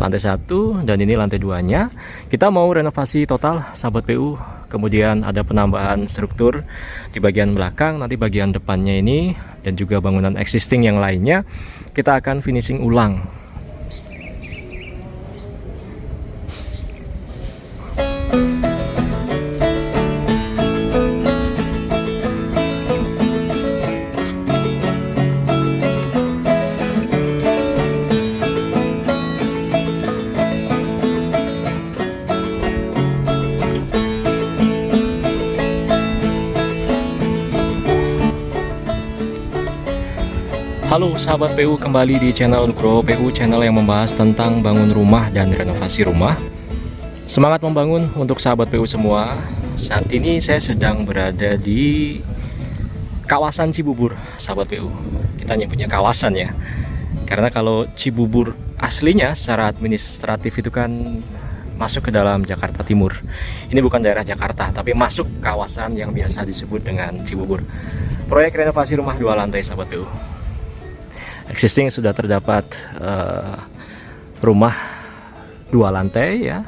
lantai 1 dan ini lantai 2-nya. Kita mau renovasi total sahabat PU. Kemudian ada penambahan struktur di bagian belakang, nanti bagian depannya ini dan juga bangunan existing yang lainnya kita akan finishing ulang. Halo sahabat PU, kembali di channel Nugroho PU, channel yang membahas tentang bangun rumah dan renovasi rumah. Semangat membangun untuk sahabat PU semua. Saat ini saya sedang berada di kawasan Cibubur, sahabat PU. Kita nyebutnya kawasan ya, karena kalau Cibubur aslinya secara administratif itu kan masuk ke dalam Jakarta Timur. Ini bukan daerah Jakarta, tapi masuk kawasan yang biasa disebut dengan Cibubur. Proyek renovasi rumah 2 lantai, sahabat PU. Existing sudah terdapat rumah 2 lantai ya,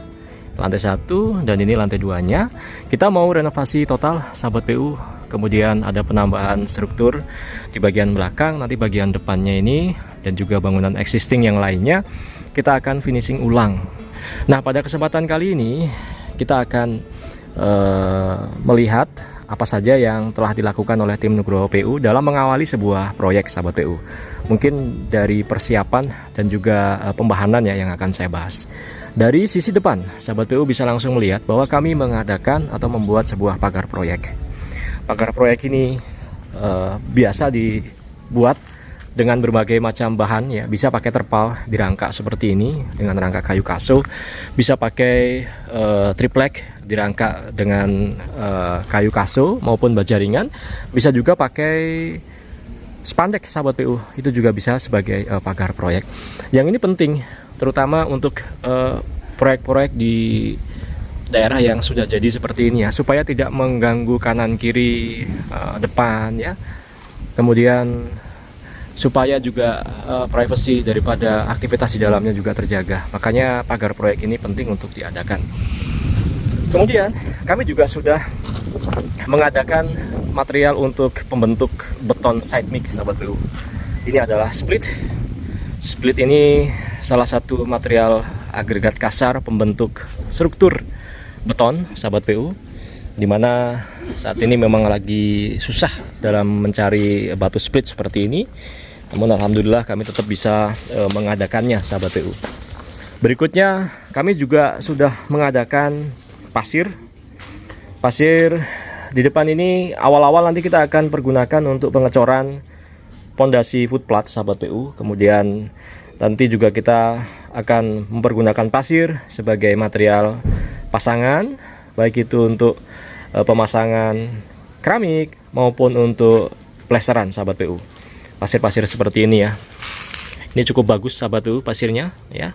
lantai 1 dan ini lantai 2-nya. Kita mau renovasi total sahabat PU. Kemudian ada penambahan struktur di bagian belakang, nanti bagian depannya ini dan juga bangunan existing yang lainnya kita akan finishing ulang. Nah, pada kesempatan kali ini kita akan melihat apa saja yang telah dilakukan oleh tim Nugroho PU dalam mengawali sebuah proyek sahabat PU. Mungkin dari persiapan dan juga pembahanan ya yang akan saya bahas. Dari sisi depan, sahabat PU bisa langsung melihat bahwa kami mengadakan atau membuat sebuah pagar proyek. Pagar proyek ini biasa dibuat dengan berbagai macam bahan ya, bisa pakai terpal dirangka seperti ini dengan rangka kayu kaso, bisa pakai triplek dirangka dengan kayu kaso maupun baja ringan, bisa juga pakai spandek sahabat PU, itu juga bisa sebagai pagar proyek. Yang ini penting terutama untuk proyek-proyek di daerah yang sudah jadi seperti ini ya, supaya tidak mengganggu kanan kiri depan ya. Kemudian supaya juga privasi daripada aktivitas di dalamnya juga terjaga. Makanya pagar proyek ini penting untuk diadakan. Kemudian kami juga sudah mengadakan material untuk pembentuk beton side mix sahabat PU. Ini adalah split. Split ini salah satu material agregat kasar pembentuk struktur beton sahabat PU, dimana saat ini memang lagi susah dalam mencari batu split seperti ini. Namun alhamdulillah kami tetap bisa mengadakannya sahabat PU. Berikutnya kami juga sudah mengadakan pasir. Pasir di depan ini awal-awal nanti kita akan pergunakan untuk pengecoran pondasi footplat sahabat PU. Kemudian nanti juga kita akan mempergunakan pasir sebagai material pasangan, baik itu untuk pemasangan keramik maupun untuk plesteran sahabat PU. Pasir-pasir seperti ini ya. Ini cukup bagus sahabat PU pasirnya ya.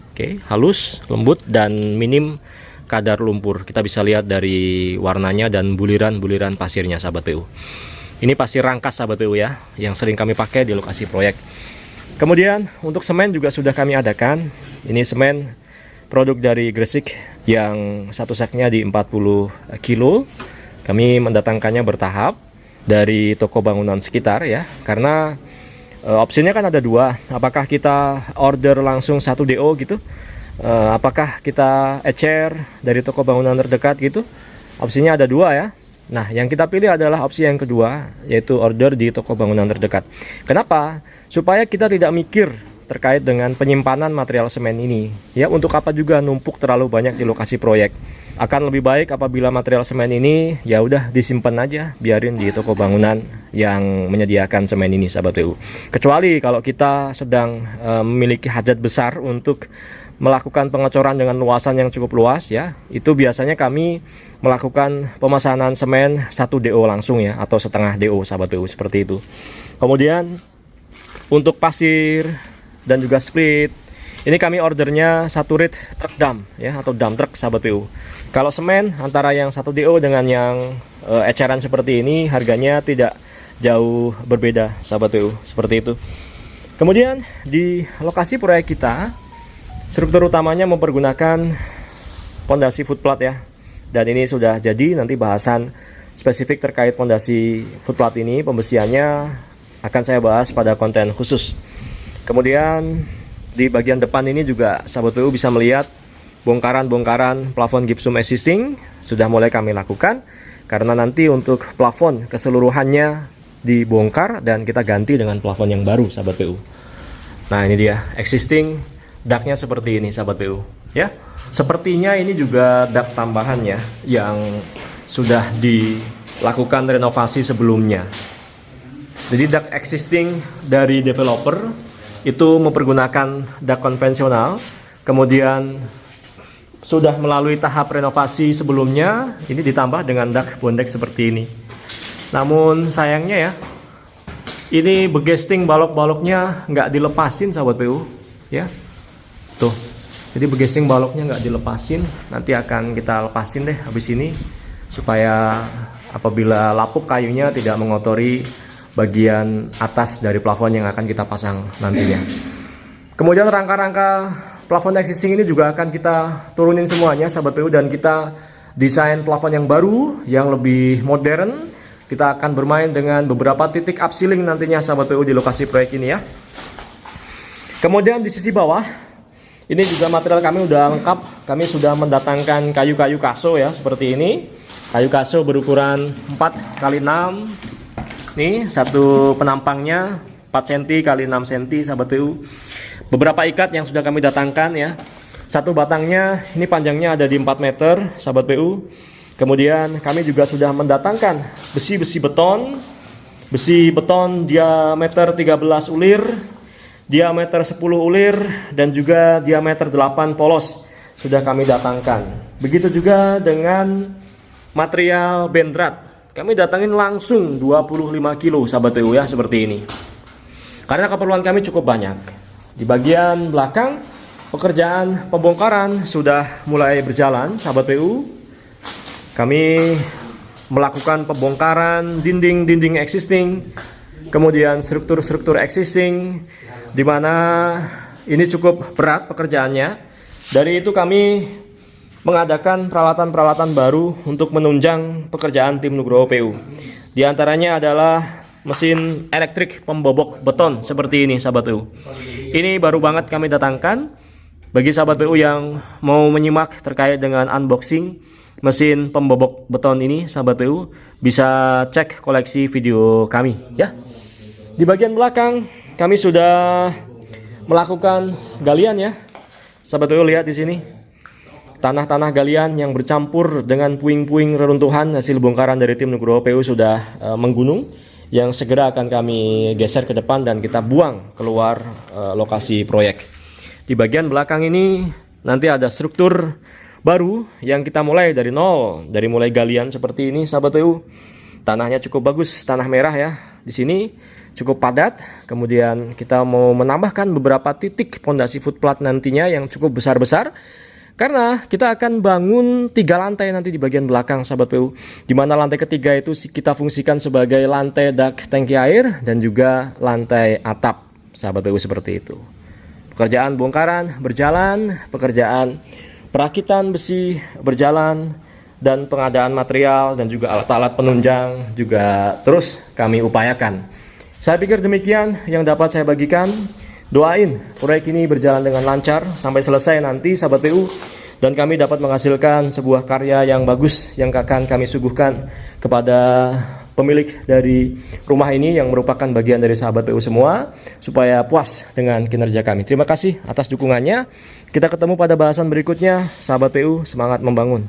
Oke, halus, lembut dan minim kadar lumpur. Kita bisa lihat dari warnanya dan buliran-buliran pasirnya sahabat PU. Ini pasir rangkas sahabat PU ya, yang sering kami pakai di lokasi proyek. Kemudian untuk semen juga sudah kami adakan. Ini semen produk dari Gresik yang satu seknya di 40 kilo. Kami mendatangkannya bertahap dari toko bangunan sekitar ya, karena opsinya kan ada 2. Apakah kita order langsung 1 DO gitu, apakah kita ecer dari toko bangunan terdekat gitu. Opsinya ada 2 ya. Nah, yang kita pilih adalah opsi yang kedua, yaitu order di toko bangunan terdekat. Kenapa? Supaya kita tidak mikir terkait dengan penyimpanan material semen ini ya, untuk apa juga numpuk terlalu banyak di lokasi proyek. Akan lebih baik apabila material semen ini ya udah disimpan aja, biarin di toko bangunan yang menyediakan semen ini sahabat PU. Kecuali kalau kita sedang memiliki hajat besar untuk melakukan pengecoran dengan luasan yang cukup luas ya, itu biasanya kami melakukan pemesanan semen 1 DO langsung ya, atau setengah DO sahabat PU, seperti itu. Kemudian untuk pasir dan juga split, ini kami ordernya 1 rit truk dam ya, atau dam truk sahabat PU. Kalau semen antara yang 1 DO dengan yang eceran seperti ini harganya tidak jauh berbeda sahabat PU, seperti itu. Kemudian di lokasi proyek kita Struktur utamanya mempergunakan pondasi footplate ya. Dan ini sudah jadi, nanti bahasan spesifik terkait pondasi footplate ini, pembesiannya akan saya bahas pada konten khusus. Kemudian di bagian depan ini juga sahabat PU bisa melihat bongkaran-bongkaran plafon gypsum existing sudah mulai kami lakukan, karena nanti untuk plafon keseluruhannya dibongkar dan kita ganti dengan plafon yang baru sahabat PU. Nah, ini dia existing ductnya seperti ini sahabat PU ya. Sepertinya ini juga duct tambahan ya, yang sudah dilakukan renovasi sebelumnya. Jadi duct existing dari developer itu mempergunakan duct konvensional, kemudian sudah melalui tahap renovasi sebelumnya, ini ditambah dengan duct bondek seperti ini. Namun sayangnya ya, ini begesting balok-baloknya nggak dilepasin sahabat PU ya. Tuh, jadi begesting baloknya nggak dilepasin, nanti akan kita lepasin deh habis ini, supaya apabila lapuk kayunya tidak mengotori bagian atas dari plafon yang akan kita pasang nantinya. Kemudian rangka-rangka plafon existing ini juga akan kita turunin semuanya sahabat PU, dan kita desain plafon yang baru yang lebih modern. Kita akan bermain dengan beberapa titik upsealing nantinya sahabat PU di lokasi proyek ini ya. Kemudian di sisi bawah ini juga material kami udah lengkap. Kami sudah mendatangkan kayu-kayu kaso ya, seperti ini. Kayu kaso berukuran 4x6. Nih, satu penampangnya 4 cm x 6 cm sahabat PU. Beberapa ikat yang sudah kami datangkan ya. Satu batangnya ini panjangnya ada di 4 meter sahabat PU. Kemudian kami juga sudah mendatangkan besi-besi beton. Besi beton diameter 13 ulir, diameter 10 ulir, dan juga diameter 8 polos sudah kami datangkan. Begitu juga dengan material bendrat. Kami datangin langsung 25 kilo sahabat PU ya, seperti ini. Karena keperluan kami cukup banyak. Di bagian belakang pekerjaan pembongkaran sudah mulai berjalan sahabat PU. Kami melakukan pembongkaran dinding-dinding existing, kemudian struktur-struktur existing, di mana ini cukup berat pekerjaannya. Dari itu kami mengadakan peralatan-peralatan baru untuk menunjang pekerjaan tim Nugroho PU. Di antaranya adalah mesin elektrik pembobok beton seperti ini sahabat PU. Ini baru banget kami datangkan. Bagi sahabat PU yang mau menyimak terkait dengan unboxing mesin pembobok beton ini sahabat PU, bisa cek koleksi video kami ya. Di bagian belakang kami sudah melakukan galian ya. Sahabat PU lihat di sini. Tanah-tanah galian yang bercampur dengan puing-puing reruntuhan hasil bongkaran dari tim Nugroho PU sudah menggunung, yang segera akan kami geser ke depan dan kita buang keluar lokasi proyek. Di bagian belakang ini nanti ada struktur baru yang kita mulai dari nol, dari mulai galian seperti ini sahabat PU. Tanahnya cukup bagus, tanah merah ya. Di sini cukup padat. Kemudian kita mau menambahkan beberapa titik pondasi footplate nantinya yang cukup besar-besar. Karena kita akan bangun 3 lantai nanti di bagian belakang sahabat PU, di mana lantai ketiga itu kita fungsikan sebagai lantai dak tangki air dan juga lantai atap sahabat PU, seperti itu. Pekerjaan bongkaran berjalan, pekerjaan perakitan besi berjalan, dan pengadaan material dan juga alat-alat penunjang juga terus kami upayakan. Saya pikir demikian yang dapat saya bagikan. Doain proyek ini berjalan dengan lancar sampai selesai nanti sahabat PU, dan kami dapat menghasilkan sebuah karya yang bagus yang akan kami suguhkan kepada pemilik dari rumah ini yang merupakan bagian dari sahabat PU semua, supaya puas dengan kinerja kami. Terima kasih atas dukungannya. Kita ketemu pada bahasan berikutnya. Sahabat PU, semangat membangun.